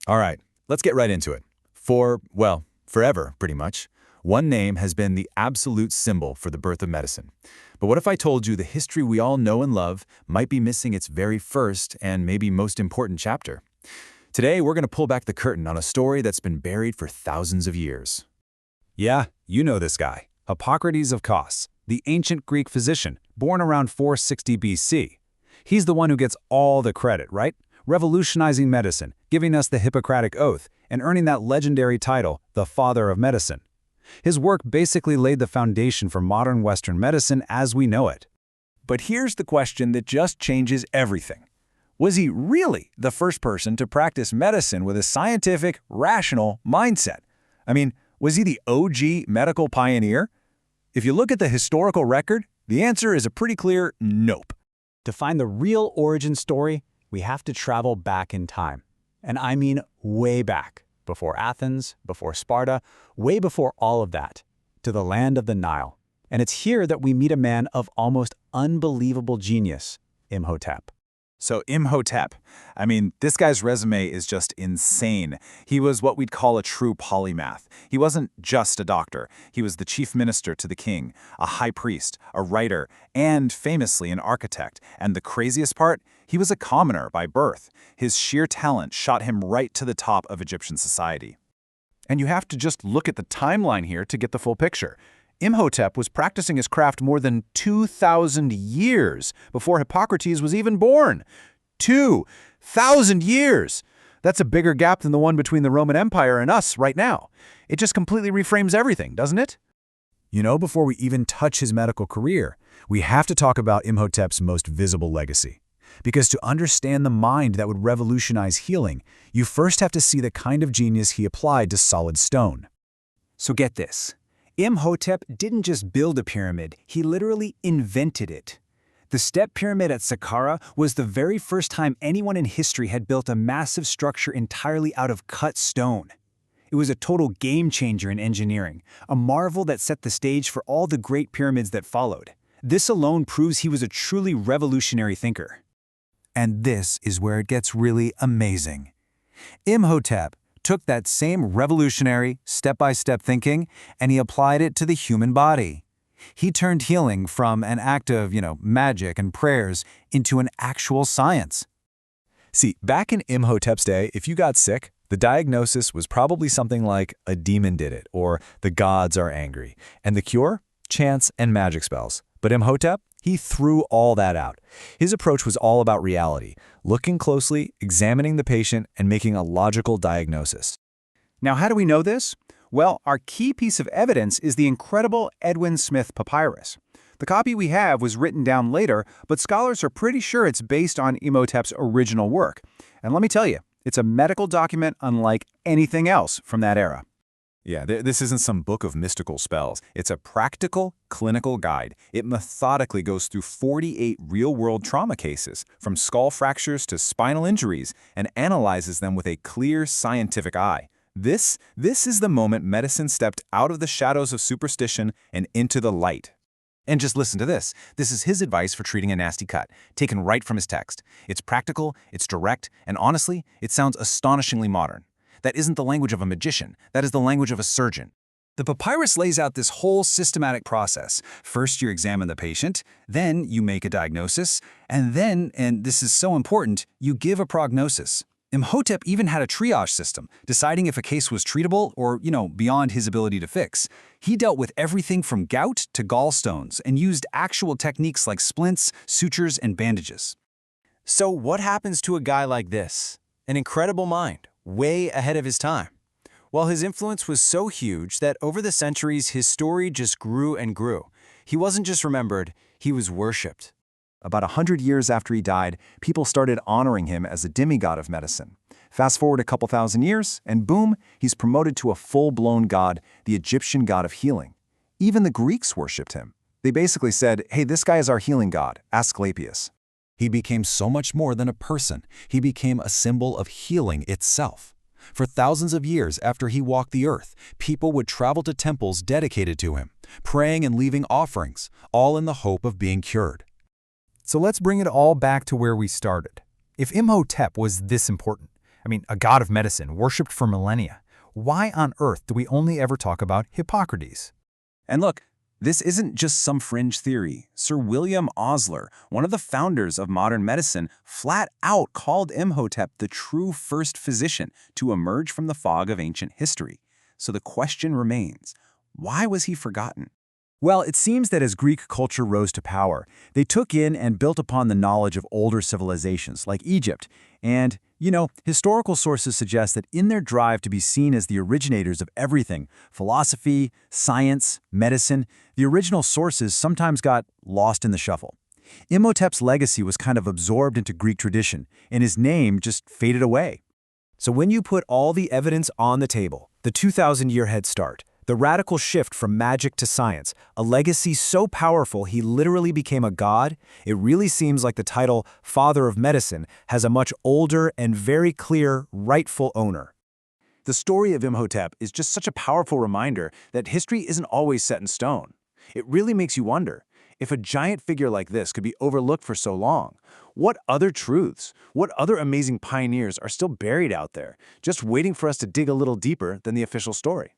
All right, let's get right into it. Forever, pretty much, one name has been the absolute symbol for the birth of medicine. But what if I told you the history we all know and love might be missing its very first and maybe most important chapter? Today, we're going to pull back the curtain on a story that's been buried for thousands of years. Yeah, you know this guy, Hippocrates of Kos, the ancient Greek physician, born around 460 BC. He's the one who gets all the credit, right? Revolutionizing medicine, giving us the Hippocratic Oath, and earning that legendary title, the Father of Medicine. His work basically laid the foundation for modern Western medicine as we know it. But here's the question that just changes everything. Was he really the first person to practice medicine with a scientific, rational mindset? I mean, was he the OG medical pioneer? If you look at the historical record, the answer is a pretty clear nope. To find the real origin story, we have to travel back in time. And I mean way back, before Athens, before Sparta, way before all of that, to the land of the Nile. And it's here that we meet a man of almost unbelievable genius, Imhotep. So Imhotep, this guy's resume is just insane. He was what we'd call a true polymath. He wasn't just a doctor. He was the chief minister to the king, a high priest, a writer, and famously an architect. And the craziest part, he was a commoner by birth. His sheer talent shot him right to the top of Egyptian society. And you have to just look at the timeline here to get the full picture. Imhotep was practicing his craft more than 2,000 years before Hippocrates was even born. 2,000 years! That's a bigger gap than the one between the Roman Empire and us right now. It just completely reframes everything, doesn't it? You know, before we even touch his medical career, we have to talk about Imhotep's most visible legacy. Because to understand the mind that would revolutionize healing, you first have to see the kind of genius he applied to solid stone. So get this. Imhotep didn't just build a pyramid, he literally invented it. The step pyramid at Saqqara was the very first time anyone in history had built a massive structure entirely out of cut stone. It was a total game changer in engineering, a marvel that set the stage for all the great pyramids that followed. This alone proves he was a truly revolutionary thinker. And this is where it gets really amazing. Imhotep took that same revolutionary, step-by-step thinking, and he applied it to the human body. He turned healing from an act of, magic and prayers into an actual science. See, back in Imhotep's day, if you got sick, the diagnosis was probably something like a demon did it, or the gods are angry. And the cure? Chants and magic spells. But Imhotep, he threw all that out. His approach was all about reality, looking closely, examining the patient, and making a logical diagnosis. Now, how do we know this? Well, our key piece of evidence is the incredible Edwin Smith papyrus. The copy we have was written down later, but scholars are pretty sure it's based on Imhotep's original work. And let me tell you, it's a medical document unlike anything else from that era. Yeah, this isn't some book of mystical spells. It's a practical, clinical guide. It methodically goes through 48 real-world trauma cases, from skull fractures to spinal injuries, and analyzes them with a clear scientific eye. This is the moment medicine stepped out of the shadows of superstition and into the light. And just listen to this. This is his advice for treating a nasty cut, taken right from his text. It's practical, it's direct, and honestly, it sounds astonishingly modern. That isn't the language of a magician. That is the language of a surgeon. The papyrus lays out this whole systematic process. First, you examine the patient, then you make a diagnosis, and then, and this is so important, you give a prognosis. Imhotep even had a triage system, deciding if a case was treatable or, beyond his ability to fix. He dealt with everything from gout to gallstones and used actual techniques like splints, sutures, and bandages. So what happens to a guy like this? An incredible mind, way ahead of his time. Well, his influence was so huge that over the centuries, his story just grew and grew. He wasn't just remembered, he was worshipped. About 100 years after he died, people started honoring him as a demigod of medicine. Fast forward a couple thousand years, and boom, he's promoted to a full-blown god, the Egyptian god of healing. Even the Greeks worshipped him. They basically said, hey, this guy is our healing god, Asclepius. He became so much more than a person. He became a symbol of healing itself. For thousands of years after he walked the earth, people would travel to temples dedicated to him, praying and leaving offerings, all in the hope of being cured. So let's bring it all back to where we started. If Imhotep was this important, I mean, a god of medicine, worshipped for millennia. Why on earth do we only ever talk about Hippocrates? And look, this isn't just some fringe theory. Sir William Osler, one of the founders of modern medicine, flat out called Imhotep the true first physician to emerge from the fog of ancient history. So the question remains, why was he forgotten? Well, it seems that as Greek culture rose to power, they took in and built upon the knowledge of older civilizations like Egypt. And, historical sources suggest that in their drive to be seen as the originators of everything, philosophy, science, medicine, the original sources sometimes got lost in the shuffle. Imhotep's legacy was kind of absorbed into Greek tradition, and his name just faded away. So when you put all the evidence on the table, the 2,000-year head start, the radical shift from magic to science, a legacy so powerful he literally became a god, it really seems like the title Father of Medicine has a much older and very clear rightful owner. The story of Imhotep is just such a powerful reminder that history isn't always set in stone. It really makes you wonder, if a giant figure like this could be overlooked for so long, what other truths, what other amazing pioneers are still buried out there, just waiting for us to dig a little deeper than the official story?